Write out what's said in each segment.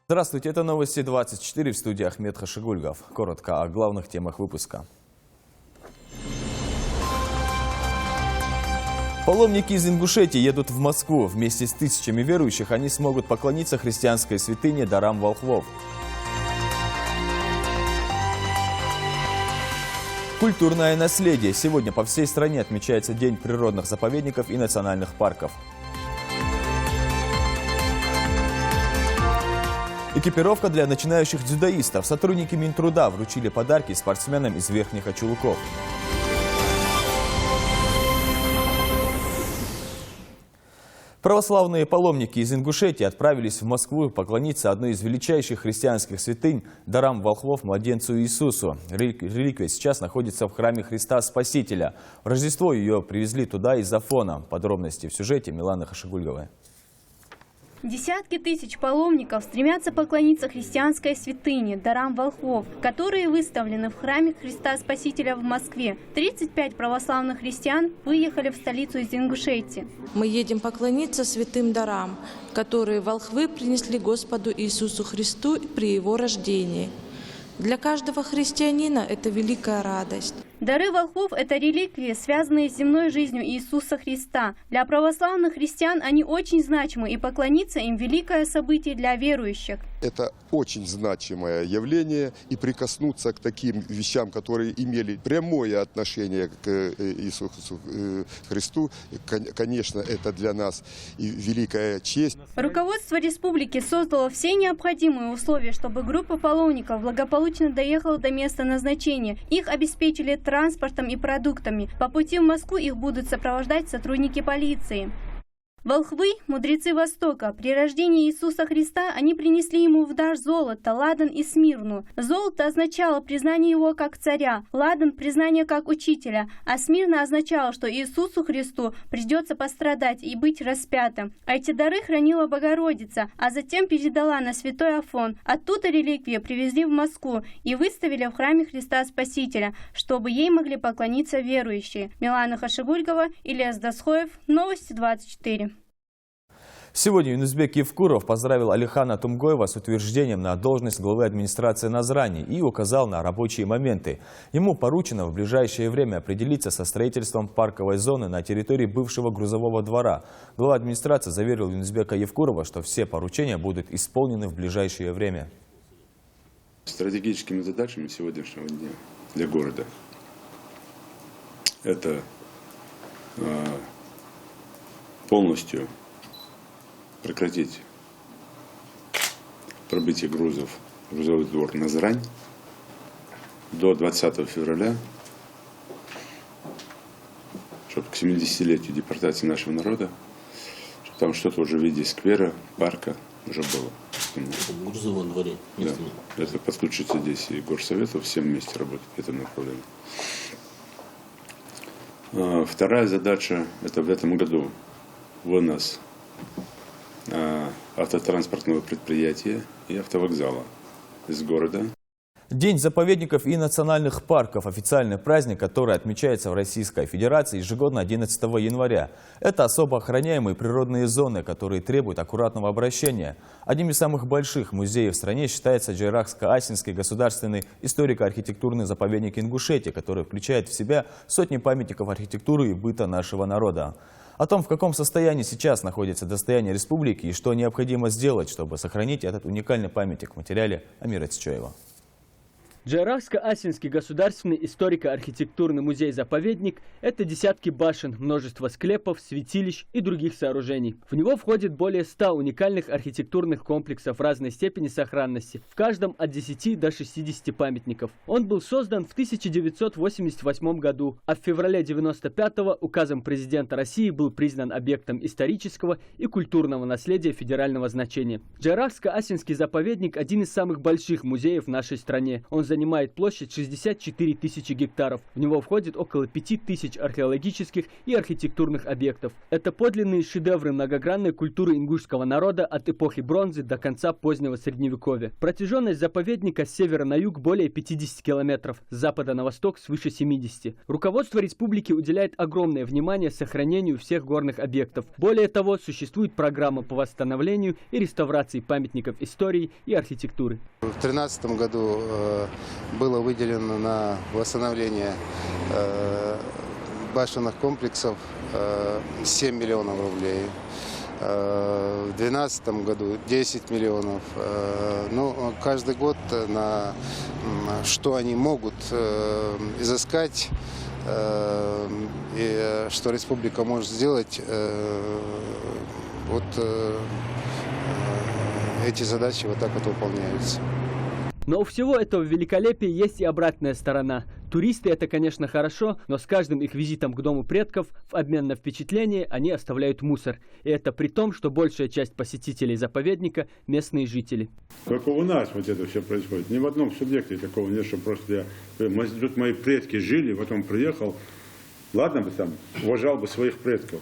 Здравствуйте, это новости 24, в студии Ахмед Хашигульгов. Коротко о главных темах выпуска. Паломники из Ингушетии едут в Москву. Вместе с тысячами верующих они смогут поклониться христианской святыне дарам волхвов. Культурное наследие. Сегодня по всей стране отмечается День природных заповедников и национальных парков. Экипировка для начинающих дзюдоистов. Сотрудники Минтруда вручили подарки спортсменам из Верхних Очулуков. Православные паломники из Ингушетии отправились в Москву поклониться одной из величайших христианских святынь – дарам волхвов младенцу Иисусу. Реликвия сейчас находится в храме Христа Спасителя. В Рождество ее привезли туда из Афона. Подробности в сюжете Миланы Хашигульговой. Десятки тысяч паломников стремятся поклониться христианской святыне, дарам волхвов, которые выставлены в храме Христа Спасителя в Москве. 35 православных христиан выехали в столицу из Ингушетии. Мы едем поклониться святым дарам, которые волхвы принесли Господу Иисусу Христу при Его рождении. Для каждого христианина это великая радость. Дары волхвов – это реликвии, связанные с земной жизнью Иисуса Христа. Для православных христиан они очень значимы, и поклониться им – великое событие для верующих. Это очень значимое явление, и прикоснуться к таким вещам, которые имели прямое отношение к Иисусу Христу, конечно, это для нас и великая честь. Руководство республики создало все необходимые условия, чтобы группа паломников благополучно доехала до места назначения. Их обеспечили транспортом и продуктами. По пути в Москву их будут сопровождать сотрудники полиции. Волхвы – мудрецы Востока. При рождении Иисуса Христа они принесли ему в дар золото, ладан и смирну. Золото означало признание его как царя, ладан – признание как учителя, а смирна означало, что Иисусу Христу придется пострадать и быть распятым. А эти дары хранила Богородица, а затем передала на святой Афон. Оттуда реликвии привезли в Москву и выставили в храме Христа Спасителя, чтобы ей могли поклониться верующие. Милана Хашигульгова, Ильяс Дасхоев, Новости 24. Сегодня Юнусбек Евкуров поздравил Алихана Тумгоева с утверждением на должность главы администрации Назрани и указал на рабочие моменты. Ему поручено в ближайшее время определиться со строительством парковой зоны на территории бывшего грузового двора. Глава администрации заверил Юнусбека Евкурова, что все поручения будут исполнены в ближайшее время. Стратегическими задачами сегодняшнего дня для города это полностью прекратить пробытие грузов в грузовой двор Назрань до 20 февраля, чтобы к 70-летию депортации нашего народа, чтобы там что-то уже в виде сквера, парка уже было. В грузовом дворе. Да, это подключится здесь и горсовету, все вместе работать в этом направлении. Вторая задача – это в этом году вынос автотранспортного предприятия и автовокзала из города. День заповедников и национальных парков – официальный праздник, который отмечается в Российской Федерации ежегодно 11 января. Это особо охраняемые природные зоны, которые требуют аккуратного обращения. Одним из самых больших музеев в стране считается Джайрахско-Асинский государственный историко-архитектурный заповедник Ингушетии, который включает в себя сотни памятников архитектуры и быта нашего народа. О том, в каком состоянии сейчас находится достояние республики и что необходимо сделать, чтобы сохранить этот уникальный памятник, в материале Амира Цичоева. Джайрахско-Асинский государственный историко-архитектурный музей-заповедник – это десятки башен, множество склепов, святилищ и других сооружений. В него входит более 100 уникальных архитектурных комплексов разной степени сохранности, в каждом от 10 до 60 памятников. Он был создан в 1988 году, а в феврале 1995-го указом президента России был признан объектом исторического и культурного наследия федерального значения. Джайрахско-Асинский заповедник – один из самых больших музеев в нашей стране. Он занимает площадь 64 тысячи гектаров. В него входит около 5000 археологических и архитектурных объектов. Это подлинные шедевры многогранной культуры ингушского народа от эпохи бронзы до конца позднего средневековья. Протяженность заповедника с севера на юг более 50 километров, с запада на восток свыше 70. Руководство республики уделяет огромное внимание сохранению всех горных объектов. Более того, существует программа по восстановлению и реставрации памятников истории и архитектуры. В 2013 году было выделено на восстановление башенных комплексов 7 миллионов рублей. В 2012 году 10 миллионов. Ну, каждый год на что они могут изыскать и что республика может сделать, вот эти задачи вот так вот выполняются. Но у всего этого великолепия есть и обратная сторона. Туристы — это, конечно, хорошо, но с каждым их визитом к дому предков в обмен на впечатление они оставляют мусор. И это при том, что большая часть посетителей заповедника – местные жители. Только у нас вот это все происходит. Ни в одном субъекте такого нет, что просто тут мои предки жили, потом приехал. Ладно бы там, уважал бы своих предков.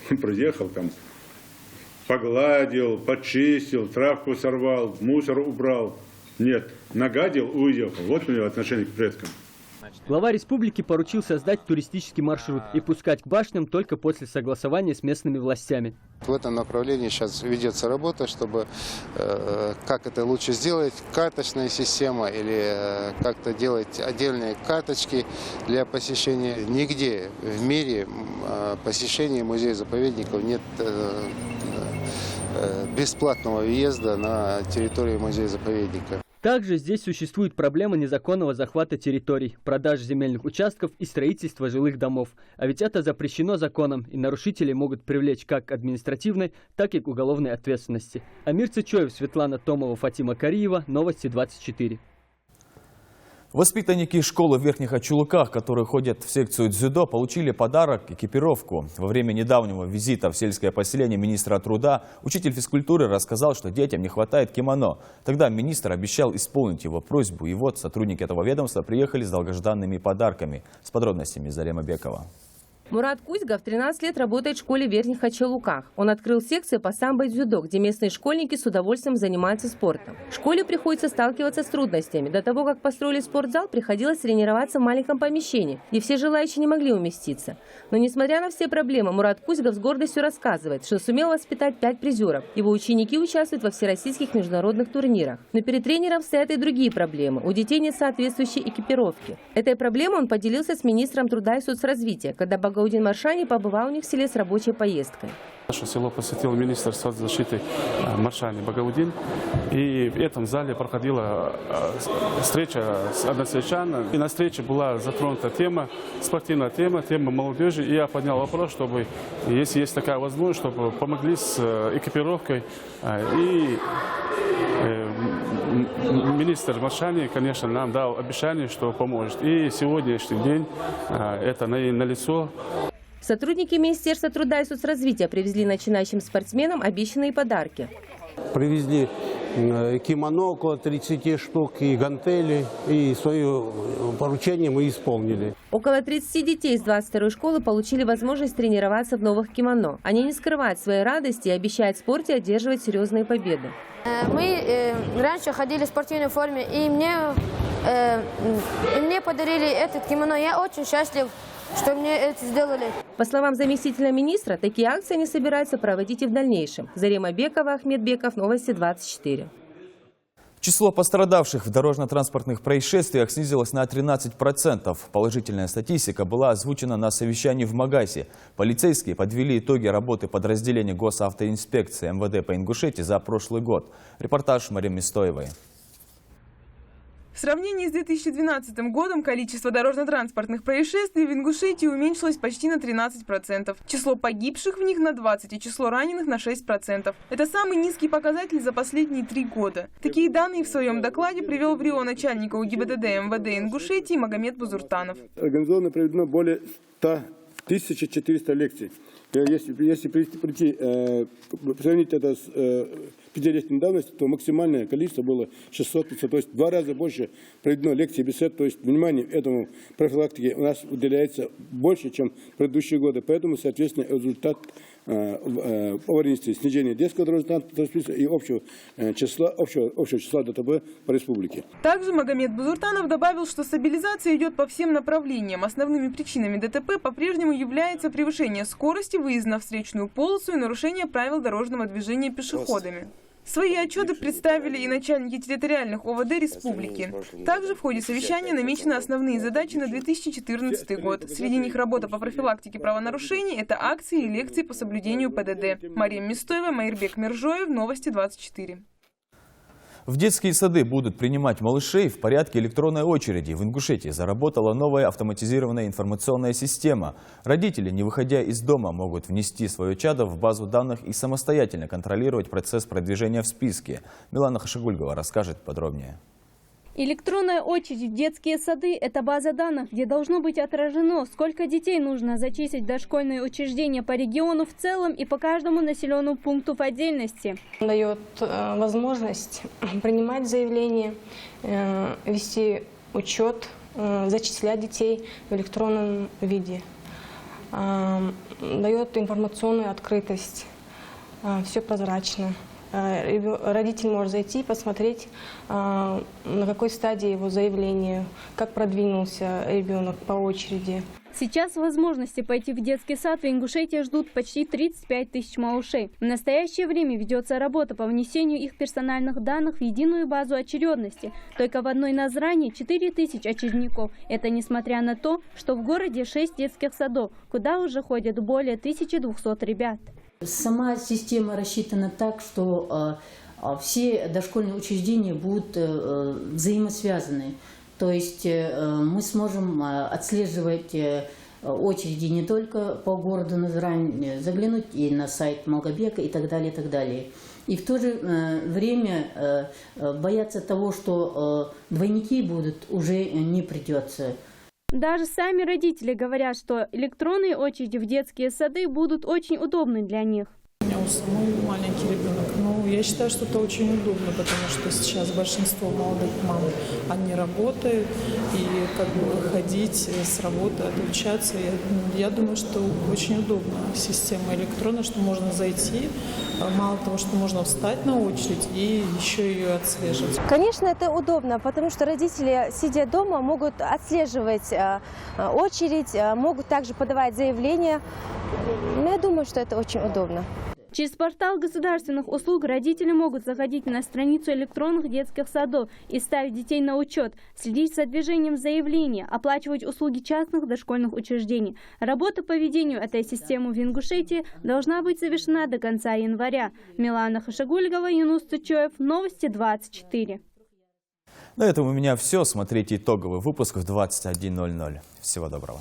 Приехал там, погладил, почистил, травку сорвал, мусор убрал. Нет, нагадил, уехал. Вот у него отношение к предкам. Глава республики поручил создать туристический маршрут и пускать к башням только после согласования с местными властями. В этом направлении сейчас ведется работа, чтобы как это лучше сделать, карточная система или как-то делать отдельные карточки для посещения. Нигде в мире посещения музеев-заповедников нет бесплатного въезда на территорию музея-заповедника. Также здесь существует проблема незаконного захвата территорий, продажи земельных участков и строительства жилых домов. А ведь это запрещено законом, и нарушители могут привлечь как к административной, так и к уголовной ответственности. Амир Цычоев, Светлана Томова, Фатима Кариева, Новости 24. Воспитанники школы в Верхних Ачулуках, которые ходят в секцию дзюдо, получили подарок – экипировку. Во время недавнего визита в сельское поселение министра труда учитель физкультуры рассказал, что детям не хватает кимоно. Тогда министр обещал исполнить его просьбу. И вот сотрудники этого ведомства приехали с долгожданными подарками. С подробностями Зарема Бекова. Мурат Кузьгов 13 лет работает в школе в Верхних Ачулуках. Он открыл секцию по самбо и дзюдо, где местные школьники с удовольствием занимаются спортом. В школе приходится сталкиваться с трудностями. До того, как построили спортзал, приходилось тренироваться в маленьком помещении, где все желающие не могли уместиться. Но несмотря на все проблемы, Мурат Кузьгов с гордостью рассказывает, что сумел воспитать 5 призеров. Его ученики участвуют во всероссийских международных турнирах. Но перед тренером стоят и другие проблемы. У детей нет соответствующей экипировки. Этой проблемой он поделился с министром труда и соцразвития, когда Багаудин Маршани побывал у них в селе с рабочей поездкой. Наше село посетил министр соцзащиты Маршани Багаудин. И в этом зале проходила встреча с односельчанами. И на встрече была затронута тема, спортивная тема молодежи. И я поднял вопрос, чтобы, если есть такая возможность, чтобы помогли с экипировкой. И министр Маршани, конечно, нам дал обещание, что поможет. И сегодняшний день это налицо. Сотрудники Министерства труда и соцразвития привезли начинающим спортсменам обещанные подарки. Привезли кимоно около 30 штук и гантели, и свое поручение мы исполнили. Около 30 детей из 22-й школы получили возможность тренироваться в новых кимоно. Они не скрывают своей радости и обещают в спорте одерживать серьезные победы. Мы раньше ходили в спортивной форме, и мне подарили этот кимоно. Я очень счастлив, что мне это сделали. По словам заместителя министра, такие акции они собираются проводить и в дальнейшем. Зарема Бекова, Ахмед Беков, Новости 24. Число пострадавших в дорожно-транспортных происшествиях снизилось на 13%. Положительная статистика была озвучена на совещании в Магасе. Полицейские подвели итоги работы подразделения госавтоинспекции МВД по Ингушетии за прошлый год. Репортаж Марии Стоевой. В сравнении с 2012 годом количество дорожно-транспортных происшествий в Ингушетии уменьшилось почти на 13%. Число погибших в них на 20% и число раненых на 6%. Это самый низкий показатель за последние 3 года. Такие данные в своем докладе привел в Рио начальник УГИБДД МВД Ингушетии Магомед Бузуртанов. Организовано проведено более 1400 лекций. Если сравнить это с 5-летней давности, то максимальное количество было 600-500, то есть в 2 раза больше проведено лекций, бесед, то есть внимание этому профилактике у нас уделяется больше, чем в предыдущие годы, поэтому, соответственно, результат аварийности, снижения детского дорожно-транспортного и общего числа ДТП по республике. Также Магомед Бузуртанов добавил, что стабилизация идет по всем направлениям. Основными причинами ДТП по-прежнему является превышение скорости, выезд на встречную полосу и нарушение правил дорожного движения пешеходами. Свои отчеты представили и начальники территориальных ОВД республики. Также в ходе совещания намечены основные задачи на 2014 год. Среди них работа по профилактике правонарушений, это акции и лекции по соблюдению ПДД. Мария Мистоева, Майрбек Миржоев, Новости 24. В детские сады будут принимать малышей в порядке электронной очереди. В Ингушетии заработала новая автоматизированная информационная система. Родители, не выходя из дома, могут внести свое чадо в базу данных и самостоятельно контролировать процесс продвижения в списке. Милана Хашигульгова расскажет подробнее. Электронная очередь в детские сады – это база данных, где должно быть отражено, сколько детей нужно зачислить в дошкольные учреждения по региону в целом и по каждому населенному пункту в отдельности. Дает возможность принимать заявления, вести учет, зачислять детей в электронном виде. Дает информационную открытость, все прозрачно. Родитель может зайти и посмотреть, на какой стадии его заявления, как продвинулся ребенок по очереди. Сейчас возможности пойти в детский сад в Ингушетии ждут почти 35 тысяч малышей. В настоящее время ведется работа по внесению их персональных данных в единую базу очередности. Только в одной Назране 4 тысячи очередников. Это несмотря на то, что в городе 6 детских садов, куда уже ходят более 1200 ребят. Сама система рассчитана так, что все дошкольные учреждения будут взаимосвязаны. То есть мы сможем отслеживать очереди не только по городу Назрань, заглянуть и на сайт Малгобека и так далее, и так далее. И в то же время бояться того, что двойники будут, уже не придется. Даже сами родители говорят, что электронные очереди в детские сады будут очень удобны для них. У меня у самой маленький ребенок. Ну, я считаю, что это очень удобно, потому что сейчас большинство молодых мам, они работают, и как бы выходить с работы, отучаться, я думаю, что очень удобна система электронная, что можно зайти, мало того, что можно встать на очередь и еще ее отслеживать. Конечно, это удобно, потому что родители, сидя дома, могут отслеживать очередь, могут также подавать заявления. Но я думаю, что это очень удобно. Через портал государственных услуг родители могут заходить на страницу электронных детских садов и ставить детей на учет, следить за движением заявления, оплачивать услуги частных дошкольных учреждений. Работа по ведению этой системы в Ингушетии должна быть завершена до конца января. Милана Хашигульгова, Юнус Тучоев, Новости 24. На этом у меня все. Смотрите итоговый выпуск в 21:00. Всего доброго.